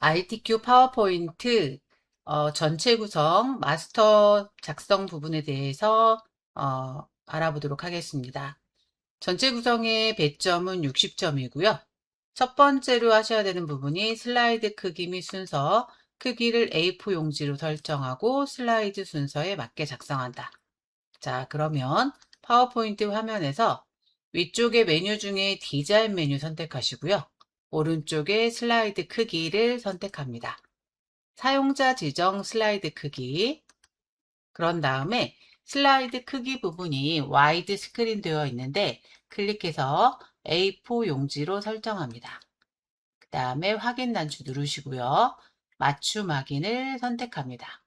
ITQ 파워포인트 전체 구성 마스터 작성 부분에 대해서 알아보도록 하겠습니다. 전체 구성의 배점은 60점이고요. 첫 번째로 하셔야 되는 부분이 슬라이드 크기 및 순서, 크기를 A4 용지로 설정하고 슬라이드 순서에 맞게 작성한다. 자, 그러면 파워포인트 화면에서 위쪽의 메뉴 중에 디자인 메뉴 선택하시고요. 오른쪽에 슬라이드 크기를 선택합니다. 사용자 지정 슬라이드 크기. 그런 다음에 슬라이드 크기 부분이 와이드 스크린 되어 있는데 클릭해서 A4 용지로 설정합니다. 그 다음에 확인 단추 누르시고요. 맞춤 확인을 선택합니다.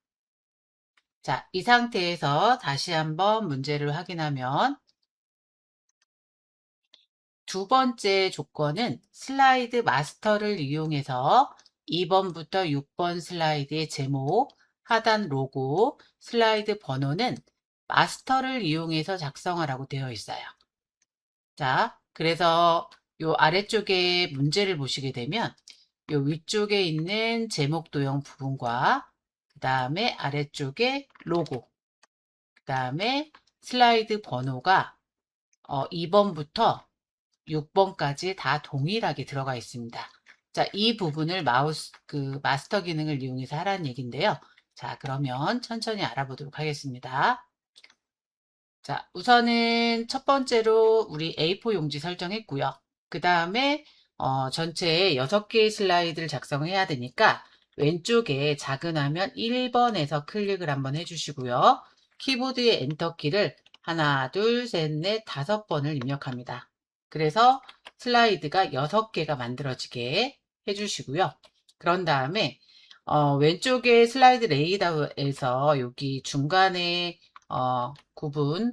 자, 이 상태에서 다시 한번 문제를 확인하면 두 번째 조건은 슬라이드 마스터를 이용해서 2번부터 6번 슬라이드의 제목, 하단 로고, 슬라이드 번호는 마스터를 이용해서 작성하라고 되어 있어요. 자, 그래서 요 아래쪽에 문제를 보시게 되면 요 위쪽에 있는 제목 도형 부분과 그 다음에 아래쪽에 로고, 그 다음에 슬라이드 번호가 2번부터 6번까지 다 동일하게 들어가 있습니다. 자, 이 부분을 마스터 기능을 이용해서 하라는 얘기인데요. 자, 그러면 천천히 알아보도록 하겠습니다. 자, 우선은 첫 번째로 우리 A4 용지 설정했고요. 그 다음에 전체에 6개의 슬라이드를 작성해야 되니까 왼쪽에 작은 화면 1번에서 클릭을 한번 해주시고요. 키보드의 엔터키를 하나, 둘, 셋, 넷, 5번을 입력합니다. 그래서 슬라이드가 6개가 만들어지게 해주시고요. 그런 다음에 왼쪽에 슬라이드 레이아웃에서 여기 중간에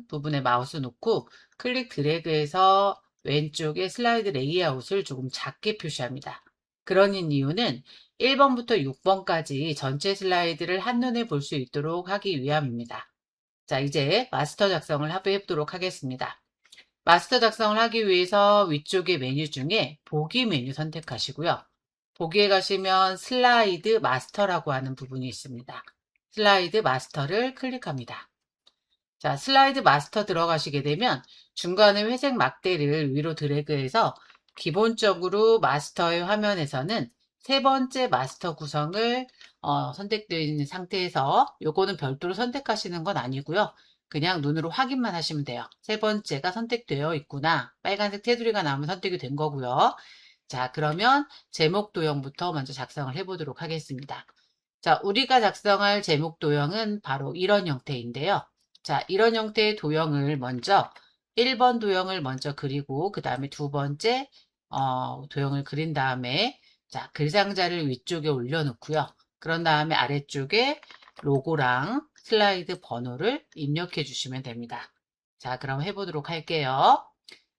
부분에 마우스 놓고 클릭 드래그해서 왼쪽에 슬라이드 레이아웃을 조금 작게 표시합니다. 그런 이유는 1번부터 6번까지 전체 슬라이드를 한눈에 볼 수 있도록 하기 위함입니다. 자, 이제 마스터 작성을 해보도록 하겠습니다. 마스터 작성을 하기 위해서 위쪽의 메뉴 중에 보기 메뉴 선택하시고요. 보기에 가시면 슬라이드 마스터라고 하는 부분이 있습니다. 슬라이드 마스터를 클릭합니다. 자, 슬라이드 마스터 들어가시게 되면 중간에 회색 막대를 위로 드래그해서 기본적으로 마스터의 화면에서는 세 번째 마스터 구성을 선택되어 있는 상태에서 요거는 별도로 선택하시는 건 아니고요. 그냥 눈으로 확인만 하시면 돼요. 세 번째가 선택되어 있구나. 빨간색 테두리가 나오면 선택이 된 거고요. 자, 그러면 제목 도형부터 먼저 작성을 해보도록 하겠습니다. 자, 우리가 작성할 제목 도형은 바로 이런 형태인데요. 자, 이런 형태의 도형을 먼저 1번 도형을 먼저 그리고 그 다음에 두 번째 도형을 그린 다음에 자, 글상자를 위쪽에 올려놓고요. 그런 다음에 아래쪽에 로고랑 슬라이드 번호를 입력해 주시면 됩니다. 자, 그럼 해보도록 할게요.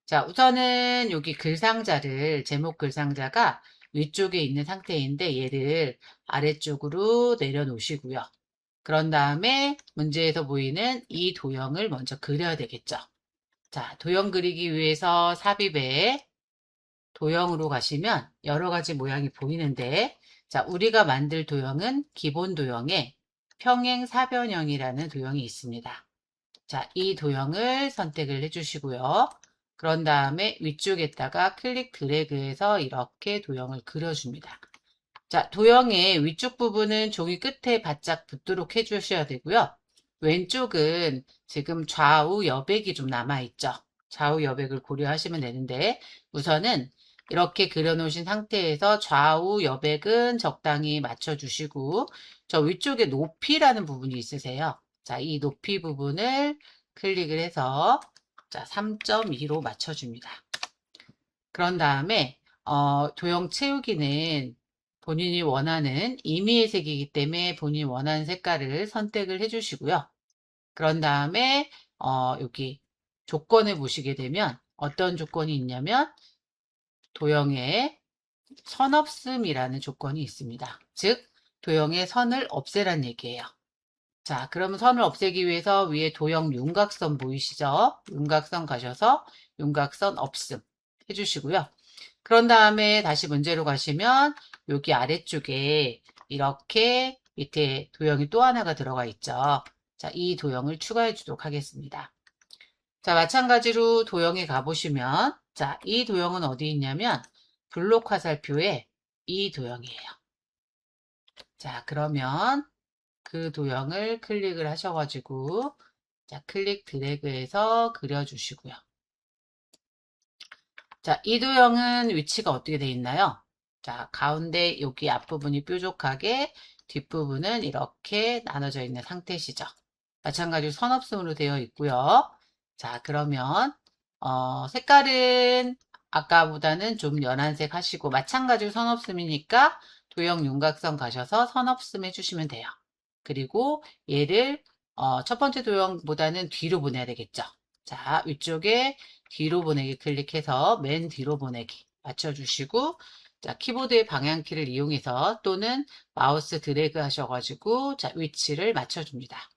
자, 우선은 여기 글상자를 제목 글상자가 위쪽에 있는 상태인데 얘를 아래쪽으로 내려놓으시고요. 그런 다음에 문제에서 보이는 이 도형을 먼저 그려야 되겠죠. 자, 도형 그리기 위해서 삽입에 도형으로 가시면 여러 가지 모양이 보이는데 자, 우리가 만들 도형은 기본 도형에 평행 사변형이라는 도형이 있습니다. 자, 이 도형을 선택을 해주시고요. 그런 다음에 위쪽에다가 클릭 드래그해서 이렇게 도형을 그려줍니다. 자, 도형의 위쪽 부분은 종이 끝에 바짝 붙도록 해주셔야 되고요. 왼쪽은 지금 좌우 여백이 좀 남아있죠. 좌우 여백을 고려하시면 되는데 우선은 이렇게 그려놓으신 상태에서 좌우 여백은 적당히 맞춰주시고 저 위쪽에 높이라는 부분이 있으세요. 자, 이 높이 부분을 클릭을 해서 자, 3.2로 맞춰줍니다. 그런 다음에 도형 채우기는 본인이 원하는 임의의 색이기 때문에 본인이 원하는 색깔을 선택을 해주시고요. 그런 다음에 여기 조건을 보시게 되면 어떤 조건이 있냐면 도형에 선 없음이라는 조건이 있습니다. 즉 도형의 선을 없애란 얘기예요. 자, 그러면 선을 없애기 위해서 위에 도형 윤곽선 보이시죠? 윤곽선 가셔서 윤곽선 없음 해주시고요. 그런 다음에 다시 문제로 가시면 여기 아래쪽에 이렇게 밑에 도형이 또 하나가 들어가 있죠. 자, 이 도형을 추가해 주도록 하겠습니다. 자, 마찬가지로 도형에 가보시면, 자, 이 도형은 어디 있냐면, 블록 화살표에 이 도형이에요. 자, 그러면 그 도형을 클릭을 하셔가지고, 자, 클릭 드래그해서 그려주시고요. 자, 이 도형은 위치가 어떻게 되어 있나요? 자, 가운데 여기 앞부분이 뾰족하게, 뒷부분은 이렇게 나눠져 있는 상태시죠. 마찬가지로 선없음으로 되어 있고요. 자, 그러면 색깔은 아까보다는 좀 연한색 하시고, 마찬가지로 선없음이니까 도형 윤곽선 가셔서 선없음 해주시면 돼요. 그리고 얘를 첫 번째 도형보다는 뒤로 보내야 되겠죠. 자, 위쪽에 뒤로 보내기 클릭해서 맨 뒤로 보내기 맞춰주시고, 자, 키보드의 방향키를 이용해서 또는 마우스 드래그 하셔가지고, 자, 위치를 맞춰줍니다.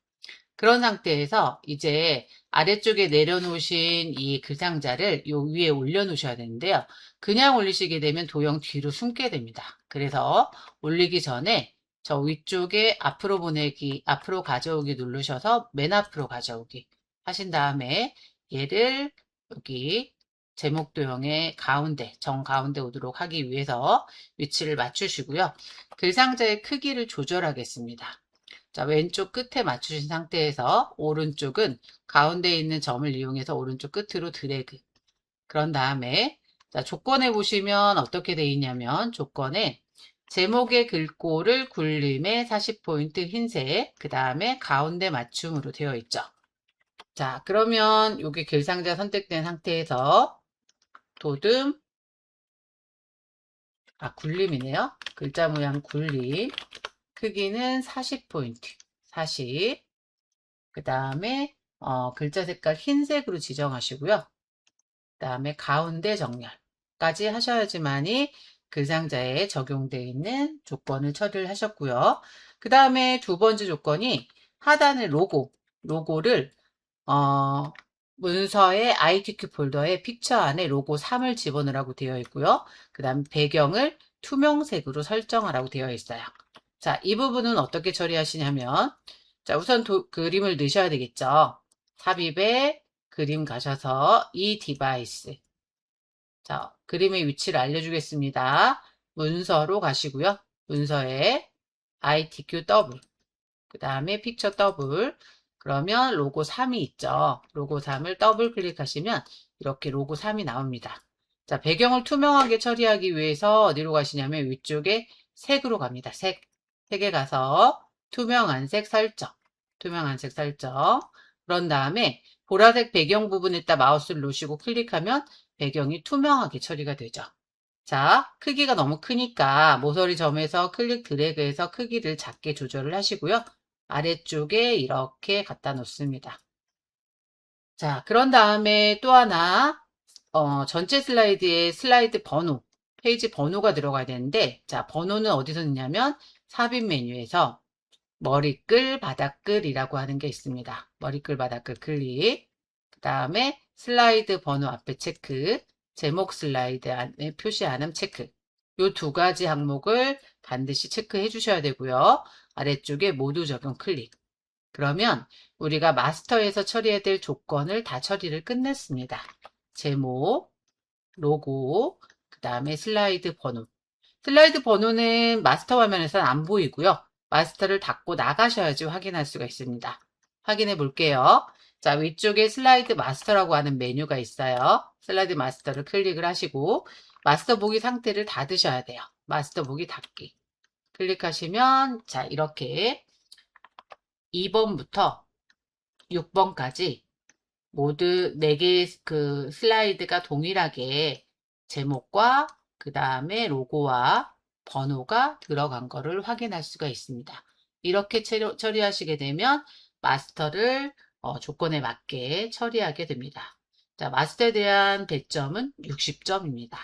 그런 상태에서 이제 아래쪽에 내려놓으신 이 글상자를 요 위에 올려놓으셔야 되는데요. 그냥 올리시게 되면 도형 뒤로 숨게 됩니다. 그래서 올리기 전에 저 위쪽에 앞으로 보내기, 앞으로 가져오기 누르셔서 맨 앞으로 가져오기 하신 다음에 얘를 여기 제목 도형의 가운데, 정가운데 오도록 하기 위해서 위치를 맞추시고요. 글상자의 크기를 조절하겠습니다. 자, 왼쪽 끝에 맞추신 상태에서 오른쪽은 가운데에 있는 점을 이용해서 오른쪽 끝으로 드래그. 그런 다음에 자, 조건에 보시면 어떻게 되어 있냐면 조건에 제목의 글꼴을 굴림에 40포인트 흰색, 그 다음에 가운데 맞춤으로 되어 있죠. 자, 그러면 여기 글상자 선택된 상태에서 도듬, 굴림이네요. 글자 모양 굴림, 크기는 40포인트, 40. 그 다음에 글자 색깔 흰색으로 지정하시고요. 그 다음에 가운데 정렬까지 하셔야지만이 글상자에 적용되어 있는 조건을 처리를 하셨고요. 그 다음에 두 번째 조건이 하단의 로고를 문서의 ITQ 폴더에 픽처 안에 로고 3을 집어넣으라고 되어 있고요. 그 다음 배경을 투명색으로 설정하라고 되어 있어요. 자, 이 부분은 어떻게 처리하시냐면 자, 우선 그림을 넣으셔야 되겠죠. 삽입에 그림 가셔서 이 디바이스. 자, 그림의 위치를 알려주겠습니다. 문서로 가시고요. 문서에 ITQ 더블. 그 다음에 픽처 더블. 그러면 로고 3이 있죠. 로고 3을 더블 클릭하시면 이렇게 로고 3이 나옵니다. 자, 배경을 투명하게 처리하기 위해서 어디로 가시냐면 위쪽에 색으로 갑니다. 색에 가서 투명한 색 설정. 투명한 색 설정. 그런 다음에 보라색 배경 부분에다 마우스를 놓으시고 클릭하면 배경이 투명하게 처리가 되죠. 자, 크기가 너무 크니까 모서리 점에서 클릭 드래그해서 크기를 작게 조절을 하시고요. 아래쪽에 이렇게 갖다 놓습니다. 자, 그런 다음에 또 하나 전체 슬라이드에 슬라이드 번호, 페이지 번호가 들어가야 되는데 자, 번호는 어디서 넣냐면 삽입 메뉴에서 머리글, 바닥글이라고 하는 게 있습니다. 머리글, 바닥글 클릭. 그 다음에 슬라이드 번호 앞에 체크, 제목 슬라이드 안에 표시 안음 체크. 이 두 가지 항목을 반드시 체크해 주셔야 되고요. 아래쪽에 모두 적용 클릭. 그러면 우리가 마스터에서 처리해야 될 조건을 다 처리를 끝냈습니다. 제목, 로고, 그 다음에 슬라이드 번호. 슬라이드 번호는 마스터 화면에서는 안 보이고요. 마스터를 닫고 나가셔야지 확인할 수가 있습니다. 확인해 볼게요. 자, 위쪽에 슬라이드 마스터라고 하는 메뉴가 있어요. 슬라이드 마스터를 클릭을 하시고 마스터 보기 상태를 닫으셔야 돼요. 마스터 보기 닫기. 클릭하시면 자, 이렇게 2번부터 6번까지 모두 4개의 그 슬라이드가 동일하게 제목과 그 다음에 로고와 번호가 들어간 거를 확인할 수가 있습니다. 이렇게 처리하시게 되면 마스터를 조건에 맞게 처리하게 됩니다. 자, 마스터에 대한 배점은 60점입니다.